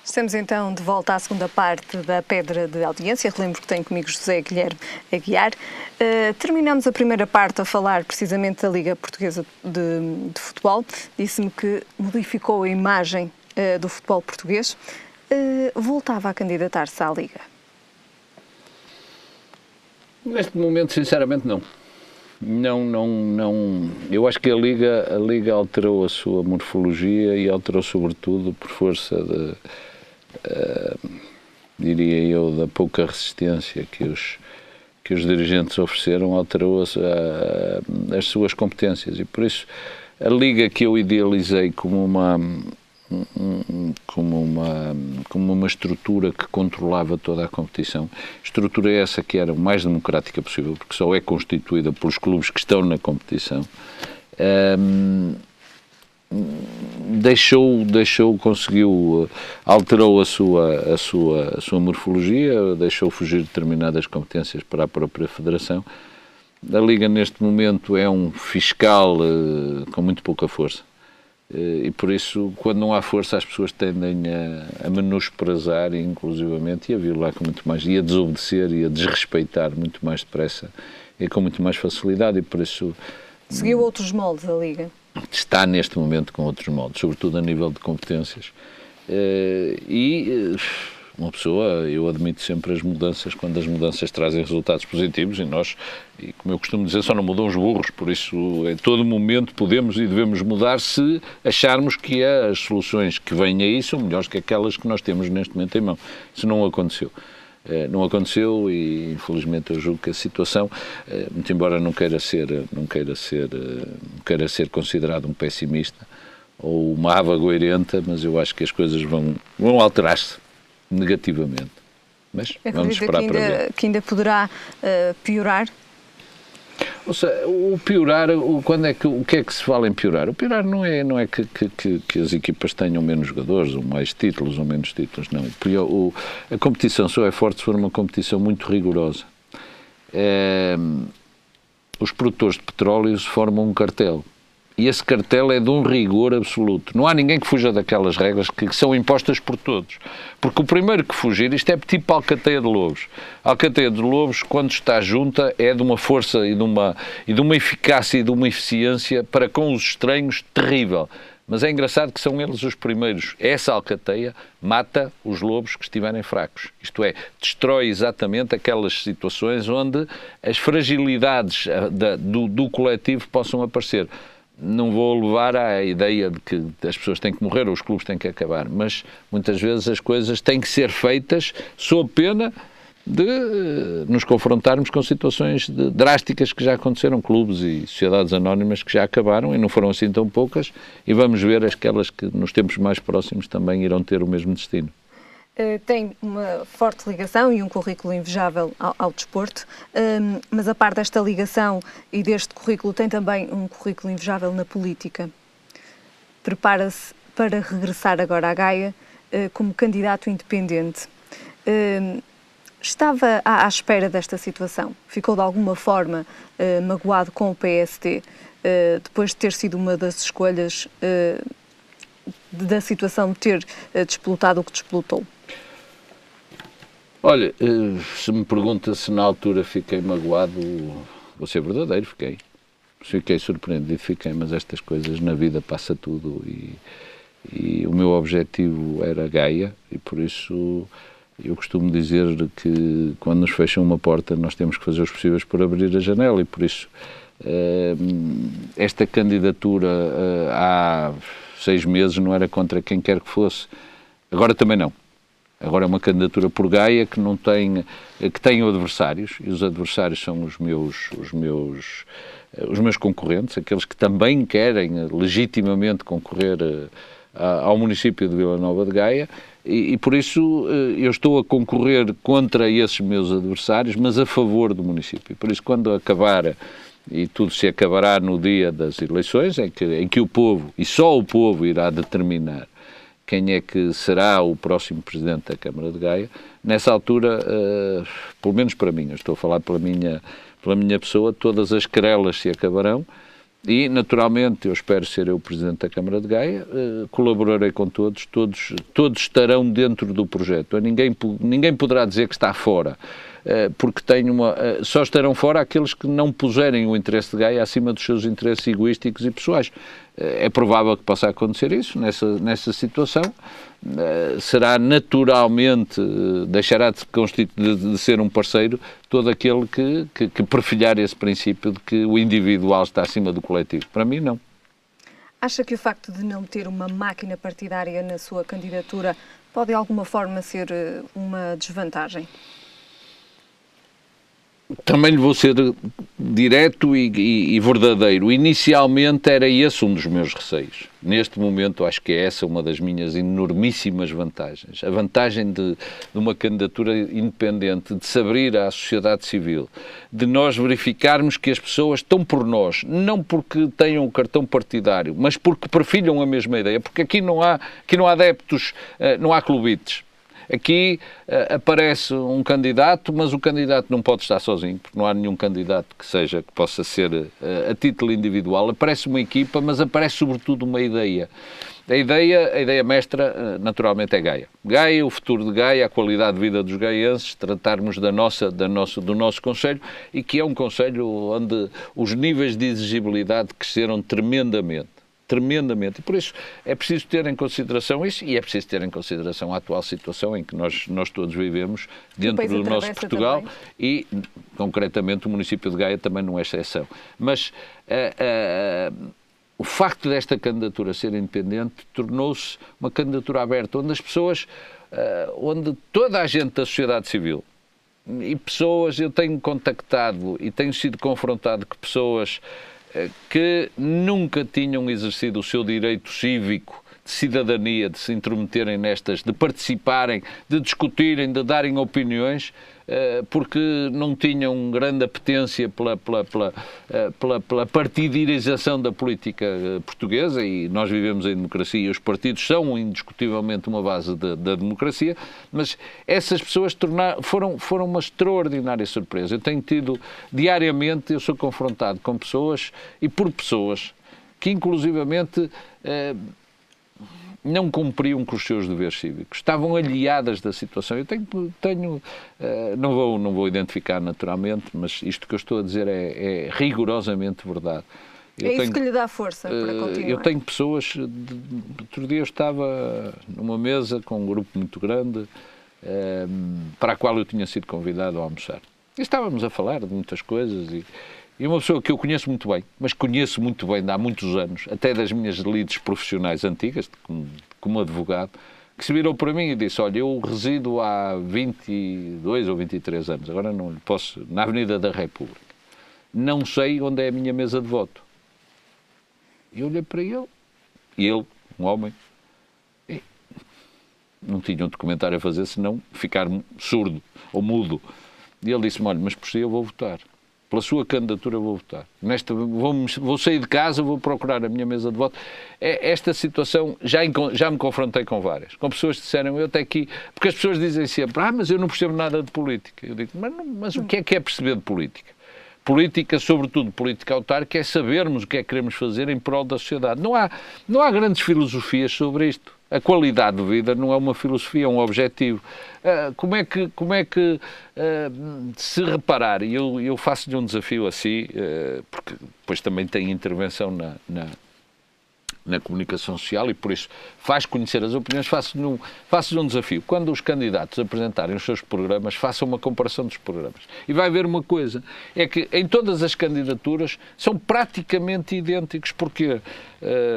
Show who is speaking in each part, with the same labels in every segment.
Speaker 1: Estamos então de volta à segunda parte da Pedra de Audiência. Relembro que tenho comigo José Guilherme Aguiar. Terminamos a primeira parte a falar precisamente da Liga Portuguesa de Futebol. Disse-me que modificou a imagem do futebol português. Voltava a candidatar-se à Liga?
Speaker 2: Neste momento, sinceramente, não. Não. Eu acho que a Liga alterou a sua morfologia e alterou sobretudo por força de, diria eu, da pouca resistência que os dirigentes ofereceram, alterou as suas competências. E por isso a Liga, que eu idealizei como uma estrutura que controlava toda a competição, estrutura essa que era o mais democrática possível, porque só é constituída pelos clubes que estão na competição, alterou a sua morfologia, deixou fugir determinadas competências para a própria Federação. A Liga neste momento é um fiscal com muito pouca força. E por isso, quando não há força, as pessoas tendem a menosprezar, inclusivamente, e a violar com muito mais, e a desobedecer e a desrespeitar muito mais depressa e com muito mais facilidade. E por isso
Speaker 1: seguiu outros moldes a Liga?
Speaker 2: Está neste momento com outros moldes, sobretudo a nível de competências. Uma pessoa, eu admito sempre as mudanças quando as mudanças trazem resultados positivos, e como eu costumo dizer, só não mudam os burros, por isso em todo momento podemos e devemos mudar se acharmos que as soluções que vêm aí são melhores que aquelas que nós temos neste momento em mão. Isso não aconteceu. Não aconteceu e infelizmente eu julgo que a situação, muito embora não queira ser considerado um pessimista ou uma avagoirenta, mas eu acho que as coisas vão alterar-se negativamente. Mas vamos esperar para ver.
Speaker 1: Que ainda poderá piorar?
Speaker 2: Ou seja, o piorar, o que é que se fala em piorar? O piorar não é que as equipas tenham menos jogadores, ou mais títulos, ou menos títulos, não. A competição só é forte se for uma competição muito rigorosa. Os produtores de petróleo formam um cartel. E esse cartel é de um rigor absoluto. Não há ninguém que fuja daquelas regras que são impostas por todos. Porque o primeiro que fugir, isto é tipo a alcateia de lobos. A alcateia de lobos, quando está junta, é de uma força e de uma eficácia e de uma eficiência para com os estranhos terrível. Mas é engraçado que são eles os primeiros. Essa alcateia mata os lobos que estiverem fracos. Isto é, destrói exatamente aquelas situações onde as fragilidades do coletivo possam aparecer. Não vou levar à ideia de que as pessoas têm que morrer ou os clubes têm que acabar, mas muitas vezes as coisas têm que ser feitas sob pena de nos confrontarmos com situações drásticas que já aconteceram, clubes e sociedades anónimas que já acabaram e não foram assim tão poucas, e vamos ver aquelas que nos tempos mais próximos também irão ter o mesmo destino.
Speaker 1: Tem uma forte ligação e um currículo invejável ao desporto, mas a par desta ligação e deste currículo tem também um currículo invejável na política. Prepara-se para regressar agora à Gaia como candidato independente. Estava à espera desta situação? Ficou de alguma forma magoado com o PSD depois de ter sido uma das escolhas da situação de ter despolutado o que despolutou?
Speaker 2: Olha, se me pergunta se na altura fiquei magoado, vou ser verdadeiro, fiquei surpreendido, mas estas coisas na vida passa tudo e o meu objetivo era Gaia e por isso eu costumo dizer que quando nos fecham uma porta nós temos que fazer os possíveis por abrir a janela e por isso esta candidatura há 6 meses não era contra quem quer que fosse, agora também não. Agora é uma candidatura por Gaia que tem adversários, e os adversários são os meus concorrentes, aqueles que também querem legitimamente concorrer ao município de Vila Nova de Gaia, e por isso eu estou a concorrer contra esses meus adversários, mas a favor do município. Por isso, quando acabar, e tudo se acabará no dia das eleições, em que o povo, e só o povo, irá determinar quem é que será o próximo Presidente da Câmara de Gaia, nessa altura, pelo menos para mim, eu estou a falar pela minha pessoa, todas as querelas se acabarão E, naturalmente, eu espero ser eu o Presidente da Câmara de Gaia, colaborarei com todos, todos estarão dentro do projeto. Ninguém poderá dizer que está fora, porque só estarão fora aqueles que não puserem o interesse de Gaia acima dos seus interesses egoísticos e pessoais. É provável que possa acontecer isso nessa situação. Será naturalmente, deixará de ser um parceiro todo aquele que perfilhar esse princípio de que o individual está acima do coletivo. Para mim, não.
Speaker 1: Acha que o facto de não ter uma máquina partidária na sua candidatura pode, de alguma forma, ser uma desvantagem?
Speaker 2: Também lhe vou ser direto e verdadeiro. Inicialmente era esse um dos meus receios. Neste momento acho que é essa uma das minhas enormíssimas vantagens. A vantagem de uma candidatura independente, de se abrir à sociedade civil, de nós verificarmos que as pessoas estão por nós, não porque tenham o cartão partidário, mas porque perfilham a mesma ideia. Porque aqui não há adeptos, não há clubites. Aqui aparece um candidato, mas o candidato não pode estar sozinho, porque não há nenhum candidato que possa ser a título individual. Aparece uma equipa, mas aparece sobretudo uma ideia. A ideia mestra, naturalmente, é Gaia. Gaia, o futuro de Gaia, a qualidade de vida dos gaienses, tratarmos do nosso concelho, e que é um concelho onde os níveis de exigibilidade cresceram tremendamente. E por isso é preciso ter em consideração isso, e é preciso ter em consideração a atual situação em que nós todos vivemos dentro do nosso Portugal também. E, concretamente, o município de Gaia também não é exceção. Mas o facto desta candidatura ser independente tornou-se uma candidatura aberta, onde as pessoas, onde toda a gente da sociedade civil, e pessoas, eu tenho contactado e tenho sido confrontado com pessoas que nunca tinham exercido o seu direito cívico de cidadania, de se intrometerem de participarem, de discutirem, de darem opiniões, porque não tinham grande apetência pela partidarização da política portuguesa, e nós vivemos em democracia e os partidos são indiscutivelmente uma base da democracia, mas essas pessoas foram uma extraordinária surpresa. Eu tenho tido, diariamente, eu sou confrontado com pessoas e por pessoas que, inclusivamente, não cumpriam com os seus deveres cívicos, estavam aliadas da situação. Eu não vou identificar naturalmente, mas isto que eu estou a dizer é rigorosamente verdade.
Speaker 1: Isso que lhe dá força para continuar.
Speaker 2: Eu tenho pessoas, outro dia eu estava numa mesa com um grupo muito grande, para a qual eu tinha sido convidado a almoçar. E estávamos a falar de muitas coisas e uma pessoa que eu conheço muito bem, mas conheço muito bem de há muitos anos, até das minhas lides profissionais antigas, como advogado, que se virou para mim e disse: olha, eu resido há 22 ou 23 anos, agora não posso, na Avenida da República. Não sei onde é a minha mesa de voto. E olhei para ele, e ele, um homem, não tinha um documentário a fazer senão ficar surdo ou mudo. E ele disse-me: olha, mas por si eu vou votar. Pela sua candidatura eu vou votar. Vou sair de casa, vou procurar a minha mesa de voto. Esta situação, já me confrontei com várias. Com pessoas que disseram, eu até aqui... Porque as pessoas dizem sempre, mas eu não percebo nada de política. Eu digo, mas o que é perceber de política? Política, sobretudo política autárquica, é sabermos o que é que queremos fazer em prol da sociedade. Não há grandes filosofias sobre isto. A qualidade de vida não é uma filosofia, é um objetivo. Como é que se reparar, e eu faço-lhe um desafio assim, porque depois também tem intervenção na comunicação social e por isso faz conhecer as opiniões, faço-lhe um desafio. Quando os candidatos apresentarem os seus programas, façam uma comparação dos programas. E vai ver uma coisa, é que em todas as candidaturas são praticamente idênticos, porque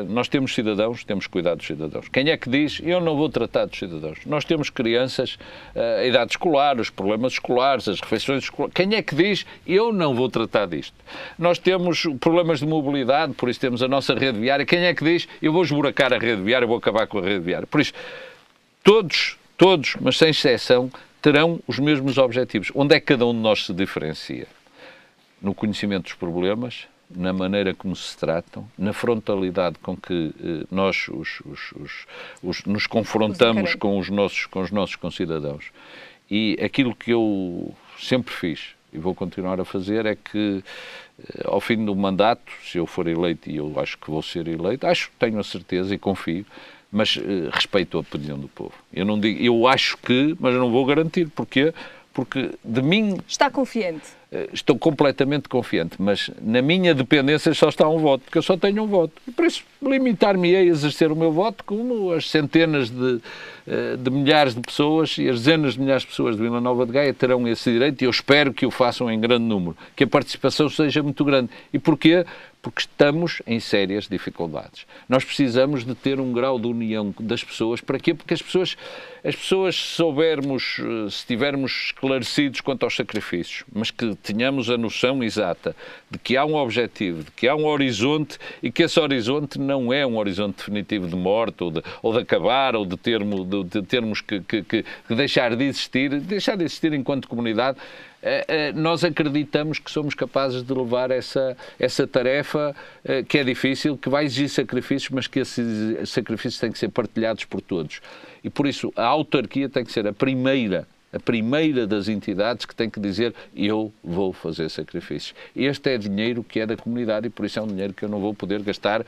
Speaker 2: nós temos cidadãos, temos cuidado dos cidadãos. Quem é que diz, eu não vou tratar dos cidadãos? Nós temos crianças, a idade escolar, os problemas escolares, as refeições escolares. Quem é que diz, eu não vou tratar disto? Nós temos problemas de mobilidade, por isso temos a nossa rede viária. Quem é que diz, eu vou esburacar a rede viária, vou acabar com a rede viária? Por isso, todos, mas sem exceção, terão os mesmos objetivos. Onde é que cada um de nós se diferencia? No conhecimento dos problemas, na maneira como se tratam, na frontalidade com que nós nos confrontamos com os nossos concidadãos. E aquilo que eu sempre fiz, e vou continuar a fazer, é que ao fim do mandato, se eu for eleito, e eu acho que vou ser eleito, tenho a certeza e confio, mas respeito a opinião do povo. Eu não digo, eu acho que, mas não vou garantir. Porquê? Porque de mim...
Speaker 1: Está confiante?
Speaker 2: Estou completamente confiante, mas na minha dependência só está um voto, porque eu só tenho um voto. E por isso limitar-me a exercer o meu voto, como as centenas de milhares de pessoas e as dezenas de milhares de pessoas de Vila Nova de Gaia terão esse direito, e eu espero que o façam em grande número, que a participação seja muito grande. E porquê? Porque estamos em sérias dificuldades. Nós precisamos de ter um grau de união das pessoas. Para quê? Porque as pessoas, se estivermos esclarecidos quanto aos sacrifícios, mas que tenhamos a noção exata de que há um objetivo, de que há um horizonte, e que esse horizonte não é um horizonte definitivo de morte, ou de acabar, ou de termos que deixar de existir enquanto comunidade. Nós acreditamos que somos capazes de levar essa tarefa, que é difícil, que vai exigir sacrifícios, mas que esses sacrifícios têm que ser partilhados por todos. E por isso a autarquia tem que ser a primeira das entidades que tem que dizer: eu vou fazer sacrifícios. Este é dinheiro que é da comunidade, e por isso é um dinheiro que eu não vou poder gastar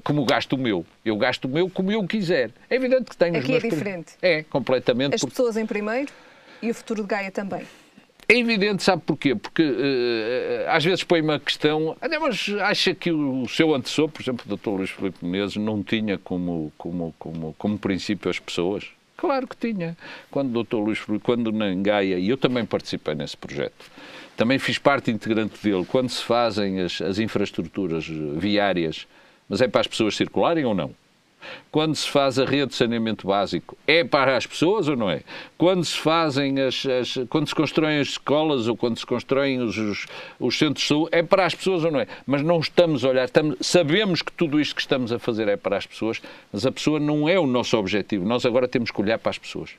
Speaker 2: como gasto o meu. Eu gasto o meu como eu quiser. É evidente que tenho os meus...
Speaker 1: Aqui é diferente.
Speaker 2: É, completamente.
Speaker 1: As pessoas em primeiro e o futuro de Gaia também.
Speaker 2: É evidente, sabe porquê? Porque às vezes põe-me a questão, mas acha que o seu antecessor, por exemplo, o Dr. Luís Filipe Menezes, não tinha como princípio as pessoas? Claro que tinha. Quando o Dr. Luís Filipe, quando na Gaia, e eu também participei nesse projeto, também fiz parte integrante dele, quando se fazem as infraestruturas viárias, mas é para as pessoas circularem ou não? Quando se faz a rede de saneamento básico, é para as pessoas ou não é? Quando se fazem quando se constroem as escolas, ou quando se constroem os centros de saúde, é para as pessoas ou não é? Mas não estamos a olhar, sabemos que tudo isto que estamos a fazer é para as pessoas, mas a pessoa não é o nosso objetivo. Nós agora temos que olhar para as pessoas.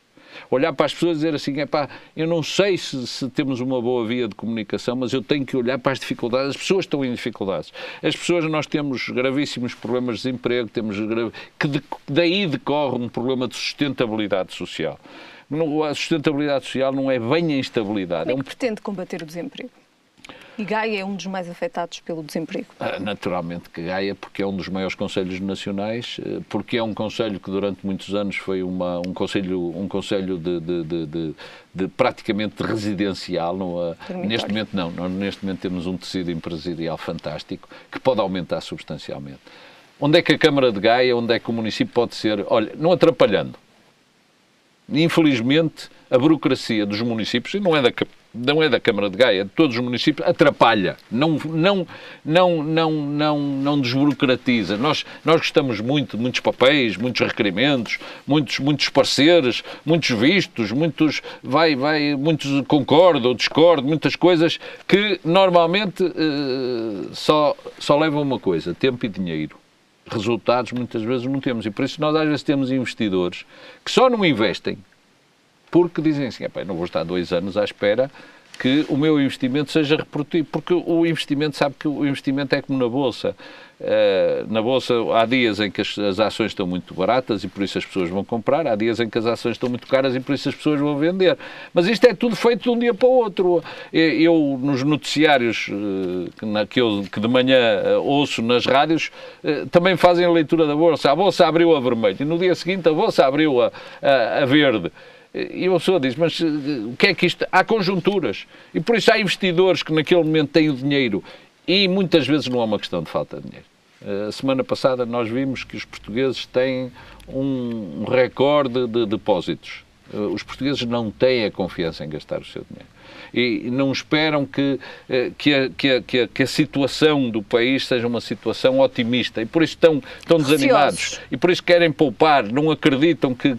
Speaker 2: Olhar para as pessoas e dizer assim: eu não sei se temos uma boa via de comunicação, mas eu tenho que olhar para as dificuldades. As pessoas estão em dificuldades. As pessoas, nós temos gravíssimos problemas de desemprego, daí decorre um problema de sustentabilidade social. A sustentabilidade social não é bem a instabilidade.
Speaker 1: Como é que pretende combater o desemprego? E Gaia é um dos mais afetados pelo desemprego?
Speaker 2: Naturalmente que Gaia, porque é um dos maiores conselhos nacionais, porque é um conselho que durante muitos anos foi um conselho de praticamente residencial. Neste momento não. Neste momento temos um tecido empresarial fantástico que pode aumentar substancialmente. Onde é que a Câmara de Gaia, onde é que o município pode ser, olha, não atrapalhando. Infelizmente, a burocracia dos municípios, e não é da Câmara de Gaia, de todos os municípios, atrapalha, não desburocratiza. Nós gostamos muito de muitos papéis, muitos requerimentos, muitos pareceres, muitos vistos, muitos concordo ou discordo, muitas coisas que normalmente só levam uma coisa: tempo e dinheiro. Resultados muitas vezes não temos, e por isso nós às vezes temos investidores que só não investem porque dizem assim: não vou estar 2 anos à espera que o meu investimento seja reprodutivo, porque o investimento, sabe que o investimento é como na Bolsa. Na Bolsa há dias em que as ações estão muito baratas e por isso as pessoas vão comprar, há dias em que as ações estão muito caras e por isso as pessoas vão vender. Mas isto é tudo feito de um dia para o outro. Eu nos noticiários que de manhã ouço nas rádios, também fazem a leitura da Bolsa. A Bolsa abriu a vermelho e no dia seguinte a Bolsa abriu a verde. E a pessoa diz: mas o que é que isto... Há conjunturas. E por isso há investidores que naquele momento têm o dinheiro. E muitas vezes não é uma questão de falta de dinheiro. A semana passada nós vimos que os portugueses têm um recorde de depósitos. Os portugueses não têm a confiança em gastar o seu dinheiro. E não esperam que a situação do país seja uma situação otimista. E por isso estão desanimados. E por isso querem poupar, não acreditam que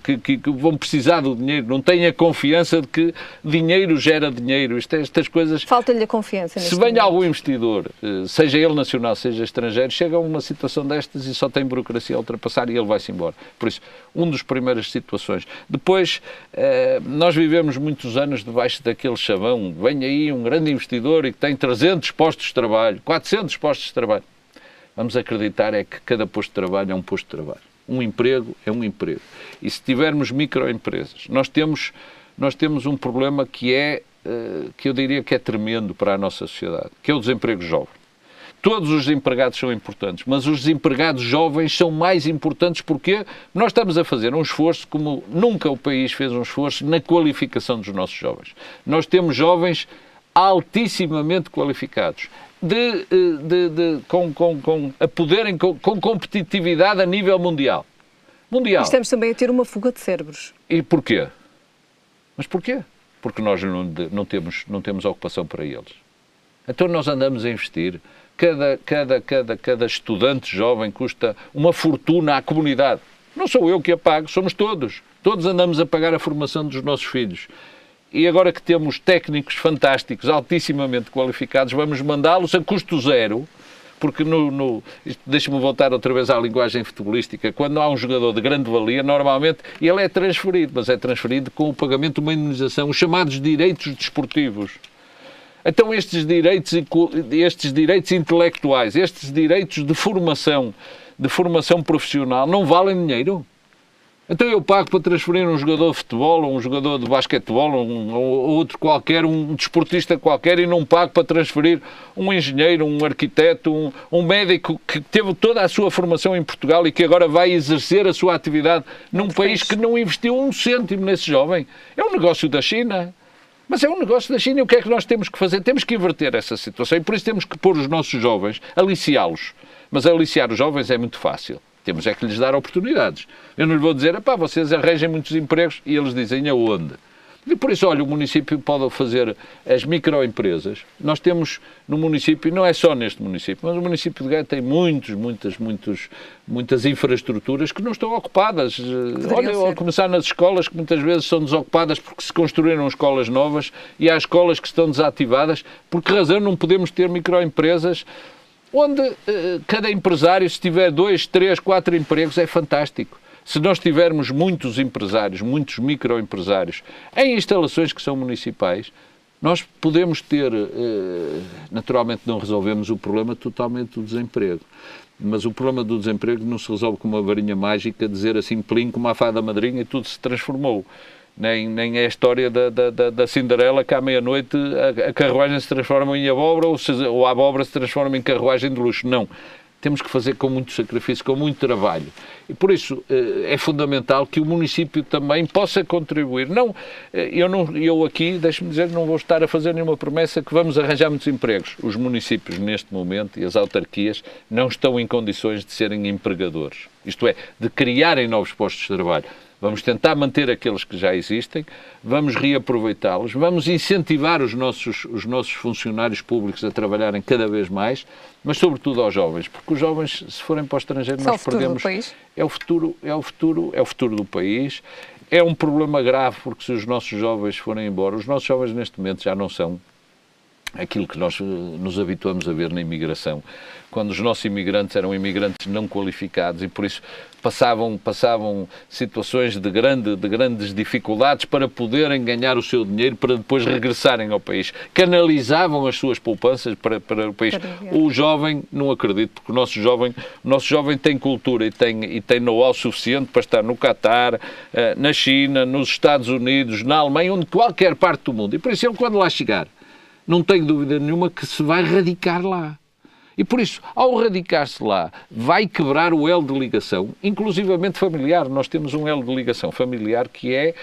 Speaker 2: vão precisar do dinheiro, não têm a confiança de que dinheiro gera dinheiro. Estas coisas...
Speaker 1: Falta-lhe a confiança.
Speaker 2: Se vem algum investidor, seja ele nacional, seja estrangeiro, chega a uma situação destas e só tem burocracia a ultrapassar e ele vai-se embora. Por isso, uma das primeiras situações. Depois, nós vivemos muitos anos debaixo daquele chavão: vem aí um grande investidor e que tem 300 postos de trabalho, 400 postos de trabalho. Vamos acreditar é que cada posto de trabalho é um posto de trabalho. Um emprego é um emprego. E se tivermos microempresas, nós temos um problema que eu diria que é tremendo para a nossa sociedade, que é o desemprego jovem. Todos os desempregados são importantes, mas os desempregados jovens são mais importantes porque nós estamos a fazer um esforço como nunca o país fez um esforço na qualificação dos nossos jovens. Nós temos jovens altissimamente qualificados, com competitividade a nível mundial.
Speaker 1: E estamos também a ter uma fuga de cérebros.
Speaker 2: E porquê? Mas porquê? Porque nós não temos ocupação para eles. Então nós andamos a investir. Cada estudante jovem custa uma fortuna à comunidade. Não sou eu que a pago, somos todos. Todos andamos a pagar a formação dos nossos filhos. E agora que temos técnicos fantásticos, altissimamente qualificados, vamos mandá-los a custo zero, porque deixa-me voltar outra vez à linguagem futebolística, quando há um jogador de grande valia, normalmente ele é transferido, mas é transferido com o pagamento de uma indemnização, os chamados direitos desportivos. Então estes direitos intelectuais, estes direitos de formação profissional, não valem dinheiro? Então eu pago para transferir um jogador de futebol, ou um jogador de basquetebol, ou outro qualquer, um desportista qualquer, e não pago para transferir um engenheiro, um arquiteto, um médico que teve toda a sua formação em Portugal e que agora vai exercer a sua atividade num país que não investiu um cêntimo nesse jovem. É um negócio da China. Mas é um negócio da China e o que é que nós temos que fazer? Temos que inverter essa situação e por isso temos que pôr os nossos jovens, aliciá-los. Mas aliciar os jovens é muito fácil. Temos é que lhes dar oportunidades. Eu não lhes vou dizer, vocês arranjem muitos empregos e eles dizem aonde. E por isso, olha, o município pode fazer as microempresas. Nós temos no município, não é só neste município, mas o município de Gaia tem muitas infraestruturas que não estão ocupadas. Olha, a começar nas escolas, que muitas vezes são desocupadas porque se construíram escolas novas e há escolas que estão desativadas. Por que razão não podemos ter microempresas onde cada empresário, se tiver 2, 3, 4 empregos, é fantástico. Se nós tivermos muitos empresários, muitos microempresários, em instalações que são municipais, nós podemos ter, naturalmente não resolvemos o problema totalmente do desemprego, mas o problema do desemprego não se resolve com uma varinha mágica, dizer assim, plim, como a fada madrinha e tudo se transformou. Nem é a história da Cinderela que à meia-noite a carruagem se transforma em abóbora ou a abóbora se transforma em carruagem de luxo. Não. Temos que fazer com muito sacrifício, com muito trabalho. E por isso é fundamental que o município também possa contribuir. Eu aqui, deixe-me dizer, não vou estar a fazer nenhuma promessa que vamos arranjar muitos empregos. Os municípios, neste momento, e as autarquias, não estão em condições de serem empregadores. Isto é, de criarem novos postos de trabalho. Vamos tentar manter aqueles que já existem, vamos reaproveitá-los, vamos incentivar os nossos funcionários públicos a trabalharem cada vez mais, mas sobretudo aos jovens, porque os jovens, se forem para o estrangeiro, nós perdemos. É o futuro do país. É um problema grave, porque se os nossos jovens forem embora, os nossos jovens neste momento já não são aquilo que nós nos habituamos a ver na imigração, quando os nossos imigrantes eram imigrantes não qualificados e por isso passavam situações de grandes dificuldades para poderem ganhar o seu dinheiro para depois regressarem ao país. Canalizavam as suas poupanças para o país. O jovem, não acredito, porque o nosso jovem tem cultura e tem know-how suficiente para estar no Catar, na China, nos Estados Unidos, na Alemanha, onde qualquer parte do mundo. E por isso ele, quando lá chegar, não tenho dúvida nenhuma que se vai radicar lá. E por isso, ao radicar-se lá, vai quebrar o elo de ligação, inclusivamente familiar. Nós temos um elo de ligação familiar que é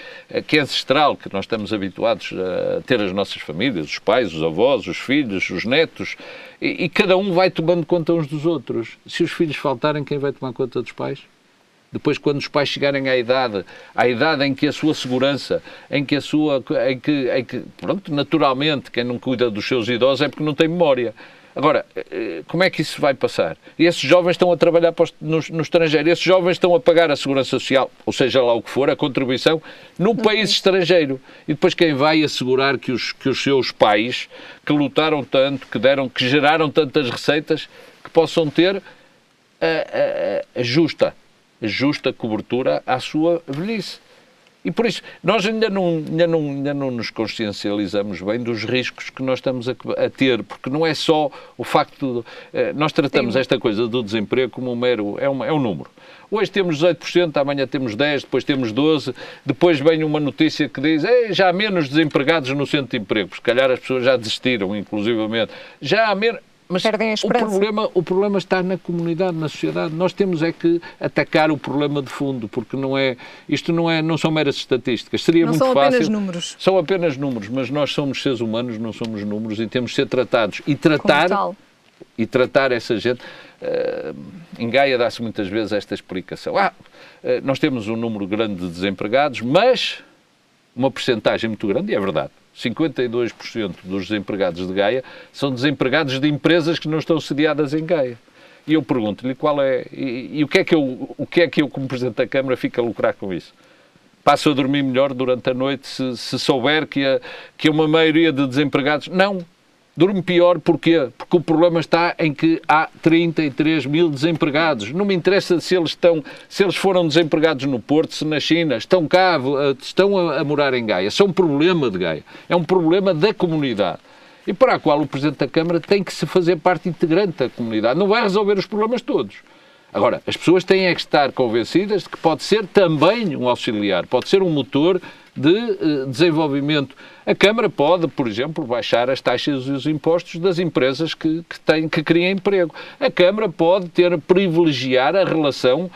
Speaker 2: ancestral, que nós estamos habituados a ter as nossas famílias, os pais, os avós, os filhos, os netos, e cada um vai tomando conta uns dos outros. Se os filhos faltarem, quem vai tomar conta dos pais? Depois, quando os pais chegarem à idade em que a sua segurança, pronto, naturalmente, quem não cuida dos seus idosos é porque não tem memória. Agora, como é que isso vai passar? E esses jovens estão a trabalhar no estrangeiro, esses jovens estão a pagar a segurança social, ou seja lá o que for, a contribuição, num país estrangeiro. E depois quem vai assegurar que os seus pais, que lutaram tanto, que geraram tantas receitas, que possam ter a justa cobertura à sua velhice. E por isso, nós ainda não nos consciencializamos bem dos riscos que nós estamos a ter, porque não é só o facto de... Nós tratamos esta coisa do desemprego como um mero... É um número. Hoje temos 18%, amanhã temos 10%, depois temos 12%, depois vem uma notícia que diz já há menos desempregados no centro de emprego, porque se calhar as pessoas já desistiram, inclusivamente. Já há menos...
Speaker 1: perdem a esperança.
Speaker 2: O problema está na comunidade, na sociedade. Nós temos é que atacar o problema de fundo, porque não são meras estatísticas. Seria muito fácil.
Speaker 1: Não são apenas números.
Speaker 2: São apenas números, mas nós somos seres humanos, não somos números e temos de ser tratados. E tratar essa gente. Em Gaia dá-se muitas vezes esta explicação. Nós temos um número grande de desempregados, mas uma percentagem muito grande, e é verdade, 52% dos desempregados de Gaia são desempregados de empresas que não estão sediadas em Gaia. E eu pergunto-lhe qual é... E o que é que eu, como Presidente da Câmara, fico a lucrar com isso? Passo a dormir melhor durante a noite se souber que uma maioria de desempregados... Não. Durmo pior, porquê? Porque o problema está em que há 33 mil desempregados. Não me interessa se eles foram desempregados no Porto, se na China, estão cá, estão a morar em Gaia. Isso é um problema de Gaia. É um problema da comunidade. E para a qual o Presidente da Câmara tem que se fazer parte integrante da comunidade. Não vai resolver os problemas todos. Agora, as pessoas têm é que estar convencidas de que pode ser também um auxiliar, pode ser um motor de desenvolvimento. A Câmara pode, por exemplo, baixar as taxas e os impostos das empresas que criem emprego. A Câmara pode privilegiar a relação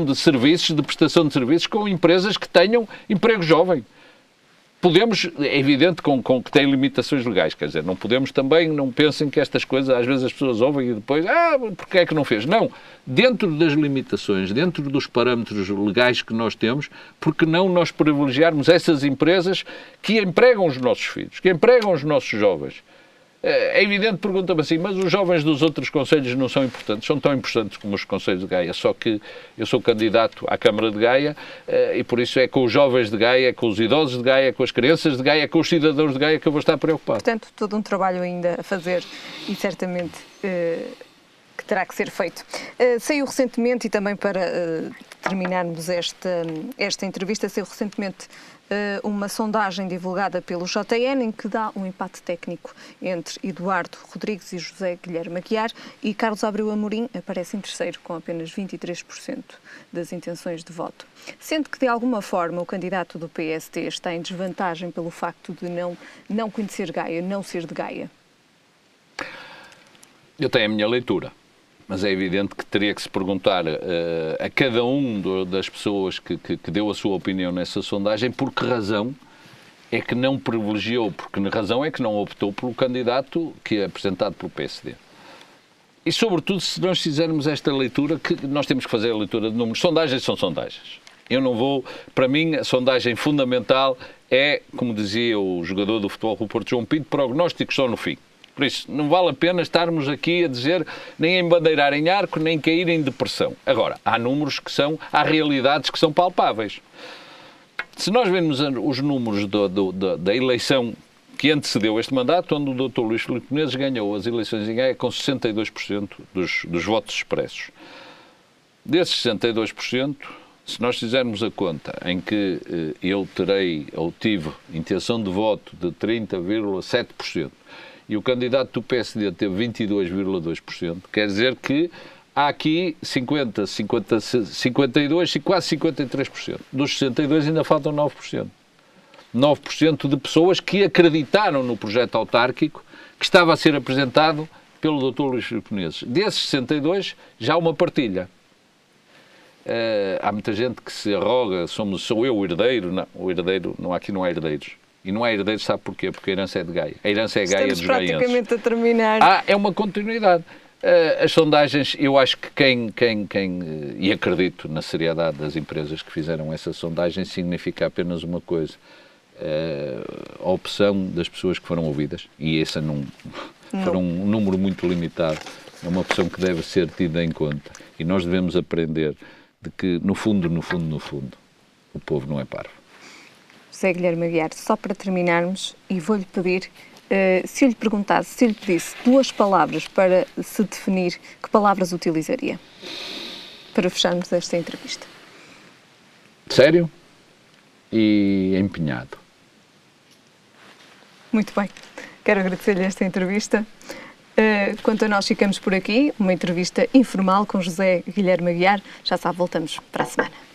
Speaker 2: de serviços, de prestação de serviços com empresas que tenham emprego jovem. Podemos, é evidente que tem limitações legais, quer dizer, não podemos também, não pensem que estas coisas, às vezes as pessoas ouvem e depois, porque é que não fez? Não, dentro das limitações, dentro dos parâmetros legais que nós temos, porque não nós privilegiarmos essas empresas que empregam os nossos filhos, que empregam os nossos jovens? É evidente, pergunta-me assim, mas os jovens dos outros concelhos não são importantes? São tão importantes como os concelhos de Gaia, só que eu sou candidato à Câmara de Gaia e por isso é com os jovens de Gaia, é com os idosos de Gaia, é com as crianças de Gaia, é com os cidadãos de Gaia que eu vou estar preocupado.
Speaker 1: Portanto, todo um trabalho ainda a fazer e certamente que terá que ser feito. Saiu recentemente, e também para terminarmos esta entrevista, saiu recentemente uma sondagem divulgada pelo JN em que dá um empate técnico entre Eduardo Rodrigues e José Guilherme Aguiar, e Carlos Abreu Amorim aparece em terceiro com apenas 23% das intenções de voto. Sendo que de alguma forma o candidato do PSD está em desvantagem pelo facto de não conhecer Gaia, não ser de Gaia?
Speaker 2: Eu tenho a minha leitura. Mas é evidente que teria que se perguntar a cada das pessoas que deu a sua opinião nessa sondagem por que razão é que não privilegiou, porque a razão é que não optou pelo candidato que é apresentado pelo PSD. E, sobretudo, se nós fizermos esta leitura, que nós temos que fazer a leitura de números. Sondagens são sondagens. Para mim, a sondagem fundamental é, como dizia o jogador do Futebol Clube Porto, João Pinto, prognósticos só no fim. Por isso, não vale a pena estarmos aqui a dizer nem embandeirar em arco, nem cair em depressão. Agora, há realidades que são palpáveis. Se nós vemos os números da eleição que antecedeu este mandato, onde o Dr. Luís Filipe Menezes ganhou as eleições em Gaia com 62% dos votos expressos. Desses 62%, se nós fizermos a conta em que eu tive intenção de voto de 30,7%, e o candidato do PSD teve 22,2%, quer dizer que há aqui 52 e quase 53%. Dos 62 ainda faltam 9%. 9% de pessoas que acreditaram no projeto autárquico que estava a ser apresentado pelo Dr. Luís Filipe Menezes. Desses 62, já há uma partilha. Há muita gente que se arroga, sou eu o herdeiro. Não, o herdeiro, aqui não há herdeiros. E não há herdeiros, sabe porquê? Porque a herança é de Gaia. A herança é Gaia dos gaienses.
Speaker 1: Estamos praticamente a terminar.
Speaker 2: É uma continuidade. As sondagens, eu acho que e acredito na seriedade das empresas que fizeram essa sondagem, significa apenas uma coisa. A opção das pessoas que foram ouvidas, e essa não foram um número muito limitado, é uma opção que deve ser tida em conta. E nós devemos aprender de que, no fundo, o povo não é parvo.
Speaker 1: José Guilherme Aguiar, só para terminarmos, e vou-lhe pedir, se eu lhe pedisse 2 palavras para se definir, que palavras utilizaria? Para fecharmos esta entrevista.
Speaker 2: Sério e empenhado.
Speaker 1: Muito bem. Quero agradecer-lhe esta entrevista. Quanto a nós, ficamos por aqui. Uma entrevista informal com José Guilherme Aguiar. Já sabe, voltamos para a semana.